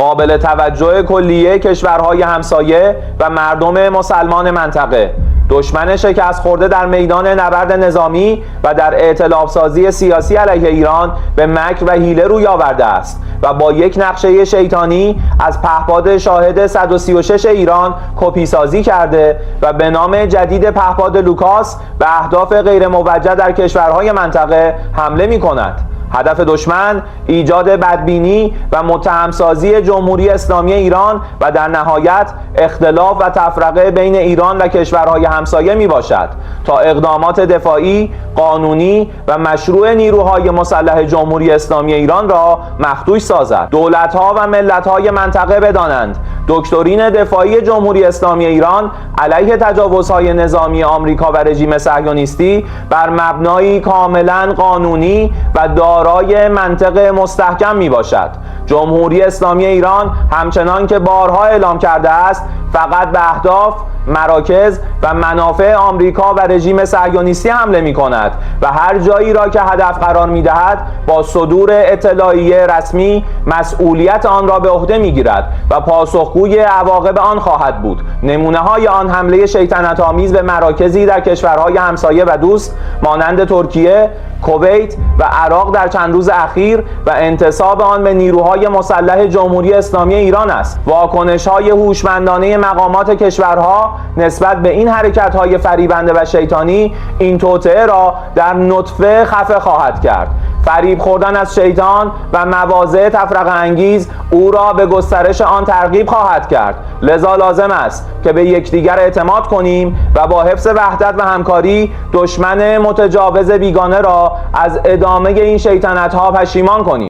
قابل توجه کلیه کشورهای همسایه و مردم مسلمان منطقه. دشمن شکست خورده در میدان نبرد نظامی و در ائتلاف سازی سیاسی علیه ایران به مکر و حیله روی آورده است و با یک نقشه شیطانی از پهپاد شاهد 136 ایران کپی سازی کرده و به نام جدید پهپاد لوکاس به اهداف غیر موجه در کشورهای منطقه حمله می کند. هدف دشمن ایجاد بدبینی و متهمسازی جمهوری اسلامی ایران و در نهایت اختلاف و تفرقه بین ایران و کشورهای همسایه می باشد تا اقدامات دفاعی، قانونی و مشروع نیروهای مسلح جمهوری اسلامی ایران را مخدوش سازد. دولت‌ها و ملت‌های منطقه بدانند دکترین دفاعی جمهوری اسلامی ایران علیه تجاوزهای نظامی آمریکا و رژیم صهیونیستی بر مبنایی کاملا قانونی و دارای منطق مستحکم می باشد. جمهوری اسلامی ایران همچنان که بارها اعلام کرده است فقط به اهداف، مراکز و منافع آمریکا و رژیم صهیونیستی حمله می کند و هر جایی را که هدف قرار می دهد با صدور اطلاعیه رسمی مسئولیت آن را به عهده می گیرد و پاسخگوی عواقب آن خواهد بود. نمونه های آن حمله شیطنت آمیز به مراکزی در کشورهای همسایه و دوست مانند ترکیه، کویت و عراق در چند روز اخیر و انتصاب آن به نیروهای مسلح جمهوری اسلامی ایران است. واکنش‌های هوشمندانه مقامات کشورها نسبت به این حرکت‌های فریبنده و شیطانی این توطئه را در نطفه خفه خواهد کرد. فریب خوردن از شیطان و مواضع تفرقه انگیز او را به گسترش آن ترغیب خواهد کرد. لذا لازم است که به یکدیگر اعتماد کنیم و با حفظ وحدت و همکاری دشمن متجاوز بیگانه را از ادامه این شیطنت‌ها پشیمان کنیم.